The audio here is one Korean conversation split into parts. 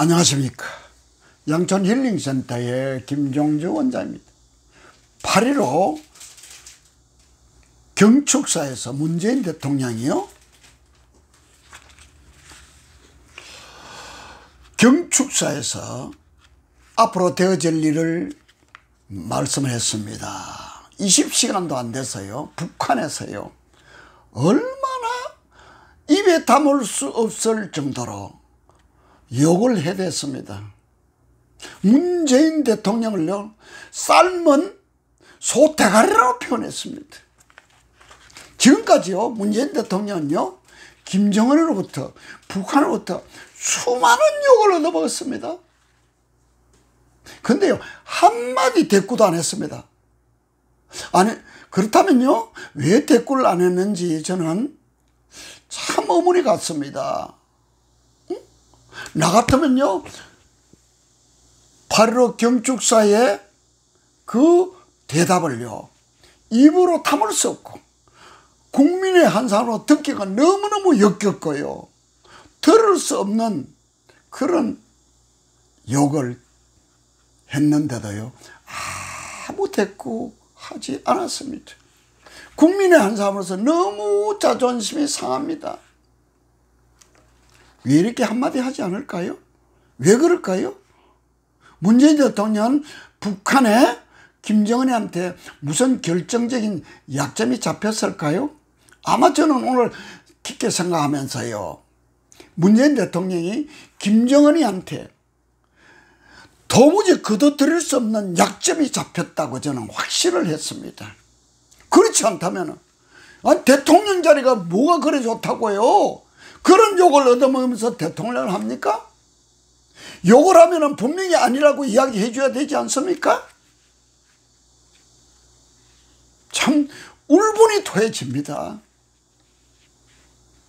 안녕하십니까. 양천 힐링센터의 김종주 원장입니다. 8.15 경축사에서 문재인 대통령이요, 경축사에서 앞으로 되어질 일을 말씀을 했습니다. 20시간도 안 돼서요, 북한에서요 얼마나 입에 담을 수 없을 정도로 욕을 해댔습니다. 문재인 대통령을요 삶은 소대가리라고 표현했습니다. 지금까지요 문재인 대통령은요 김정은으로부터, 북한으로부터 수많은 욕을 얻어먹었습니다. 근데요 한마디 대꾸도 안 했습니다. 아니, 그렇다면요 왜 대꾸를 안 했는지 저는 참 의문이 갔습니다. 나 같으면요 8.15 경축사의 그 대답을요 입으로 담을 수 없고 국민의 한산으로 듣기가 너무너무 역겹고요 들을 수 없는 그런 욕을 했는데도요 아무 대꾸하지 않았습니다. 국민의 한사람으로서 너무 자존심이 상합니다. 왜 이렇게 한마디 하지 않을까요? 왜 그럴까요? 문재인 대통령은 북한에 김정은한테 무슨 결정적인 약점이 잡혔을까요? 아마 저는 오늘 깊게 생각하면서요 문재인 대통령이 김정은이한테 도무지 거둬들일 수 없는 약점이 잡혔다고 저는 확신을 했습니다. 그렇지 않다면 대통령 자리가 뭐가 그래 좋다고요? 그런 욕을 얻어먹으면서 대통령을 합니까? 욕을 하면 분명히 아니라고 이야기해 줘야 되지 않습니까? 참 울분이 토해집니다.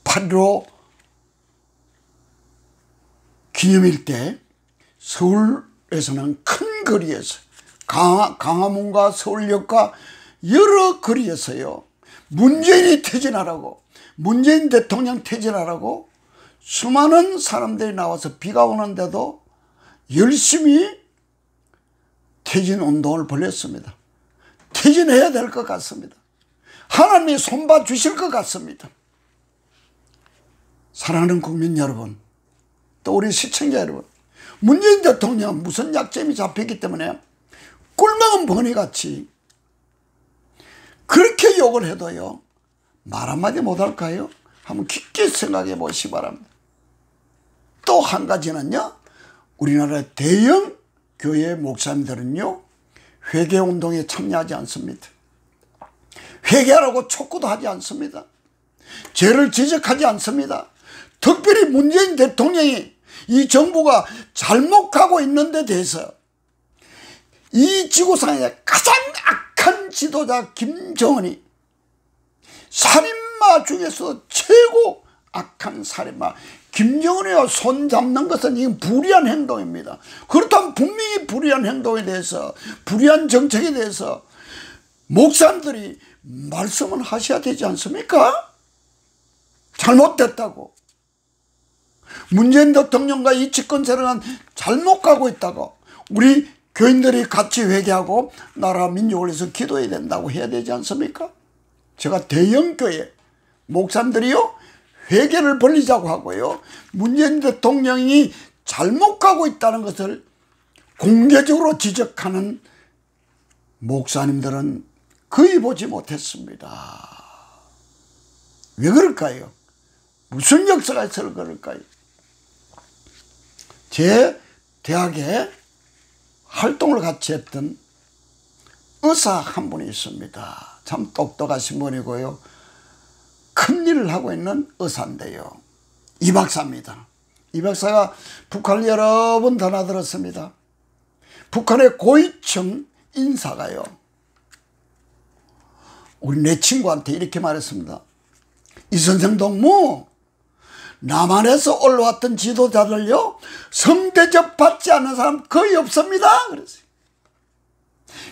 8.15 기념일 때 서울에서는 큰 거리에서 광화문과 서울역과 여러 거리에서요 문재인이 퇴진하라고, 문재인 대통령 퇴진하라고 수많은 사람들이 나와서 비가 오는데도 열심히 퇴진 운동을 벌였습니다. 퇴진해야 될 것 같습니다. 하나님이 손봐 주실 것 같습니다. 사랑하는 국민 여러분, 또 우리 시청자 여러분, 문재인 대통령 무슨 약점이 잡혔기 때문에 꿀먹은 버니같이 그렇게 욕을 해도요 말 한마디 못할까요? 한번 깊게 생각해 보시기 바랍니다. 또 한 가지는요, 우리나라의 대형 교회 목사님들은요 회개운동에 참여하지 않습니다. 회개하라고 촉구도 하지 않습니다. 죄를 지적하지 않습니다. 특별히 문재인 대통령이 이 정부가 잘못 가고 있는 데 대해서 이 지구상의 가장 악한 지도자 김정은이 살인마 중에서 최고 악한 살인마 김정은이와 손잡는 것은 이건 불의한 행동입니다. 그렇다면 분명히 불의한 행동에 대해서, 불의한 정책에 대해서 목사님들이 말씀을 하셔야 되지 않습니까? 잘못됐다고, 문재인 대통령과 이 집권 세력은 잘못 가고 있다고, 우리 교인들이 같이 회개하고 나라 민족을 위해서 기도해야 된다고 해야 되지 않습니까? 제가 대형교회 목사님들이요 회개를 벌리자고 하고요 문재인 대통령이 잘못 가고 있다는 것을 공개적으로 지적하는 목사님들은 거의 보지 못했습니다. 왜 그럴까요? 무슨 역사가 있어서 그럴까요? 제 대학에 활동을 같이 했던 의사 한 분이 있습니다. 참 똑똑하신 분이고요 큰 일을 하고 있는 의사인데요, 이 박사입니다. 이 박사가 북한을 여러 번 드나들었습니다. 북한의 고위층 인사가요 우리 내 친구한테 이렇게 말했습니다. 이 선생도 뭐 남한에서 올라왔던 지도자들요 성대접 받지 않는 사람 거의 없습니다. 그랬어요.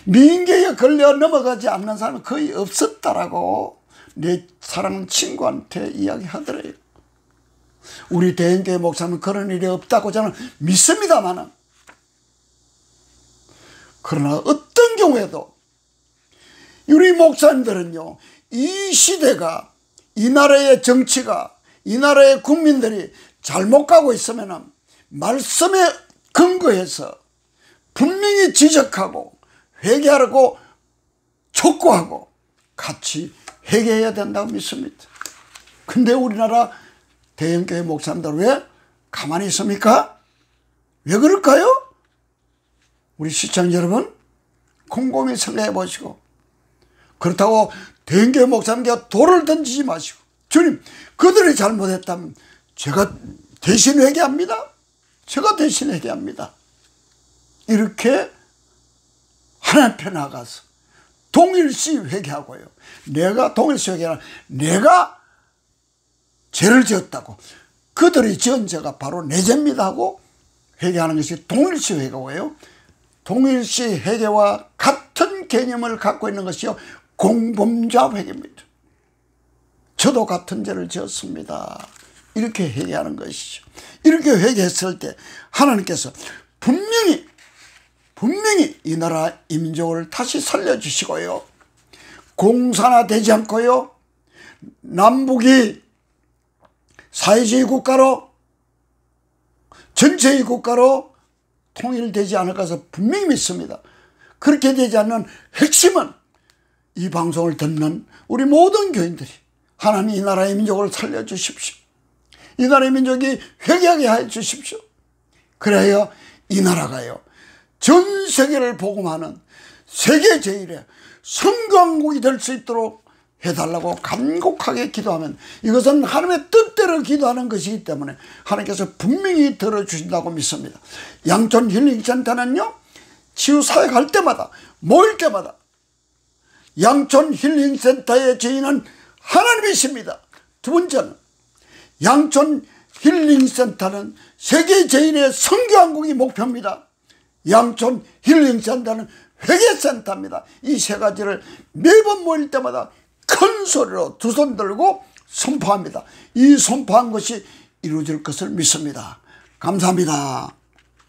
민계에 걸려 넘어가지 않는 사람은 거의 없었다라고 내 사랑하는 친구한테 이야기하더래요. 우리 대형교회 목사님은 그런 일이 없다고 저는 믿습니다만은, 그러나 어떤 경우에도 우리 목사님들은요, 이 시대가, 이 나라의 정치가, 이 나라의 국민들이 잘못 가고 있으면 말씀에 근거해서 분명히 지적하고 회개하라고 촉구하고 같이 회개해야 된다고 믿습니다. 근데 우리나라 대형교회 목사님들 왜 가만히 있습니까? 왜 그럴까요? 우리 시청자 여러분, 곰곰이 생각해 보시고, 그렇다고 대형교회 목사님께 돌을 던지지 마시고, 주님, 그들이 잘못했다면 제가 대신 회개합니다. 제가 대신 회개합니다. 이렇게 하나님 앞에 나가서 동일시 회개하고요. 내가 동일시 회개하는, 내가 죄를 지었다고, 그들이 지은 죄가 바로 내 죄입니다 하고 회개하는 것이 동일시 회개고요. 동일시 회개와 같은 개념을 갖고 있는 것이요, 공범자 회개입니다. 저도 같은 죄를 지었습니다. 이렇게 회개하는 것이죠. 이렇게 회개했을 때 하나님께서 분명히 이 나라 이 민족을 다시 살려주시고요, 공산화되지 않고요, 남북이 사회주의 국가로, 전체의 국가로 통일되지 않을 것을 분명히 믿습니다. 그렇게 되지 않는 핵심은 이 방송을 듣는 우리 모든 교인들이 하나님 이 나라의 민족을 살려주십시오. 이 나라의 민족이 회개하게 해주십시오. 그래야 이 나라가요, 전 세계를 복음하는 세계 제1의 성강국이 될 수 있도록 해달라고 간곡하게 기도하면, 이것은 하나님의 뜻대로 기도하는 것이기 때문에 하나님께서 분명히 들어주신다고 믿습니다. 양촌 힐링센터는요, 치유사역 할 때마다, 모일 때마다 양촌 힐링센터의 주인은 하나님이십니다. 두 번째는, 양촌 힐링센터는 세계 제1의 선교왕국이 목표입니다. 양촌 힐링센터는 회개센터입니다. 이 세 가지를 매번 모일 때마다 큰 소리로 두 손 들고 선포합니다. 이 선포한 것이 이루어질 것을 믿습니다. 감사합니다.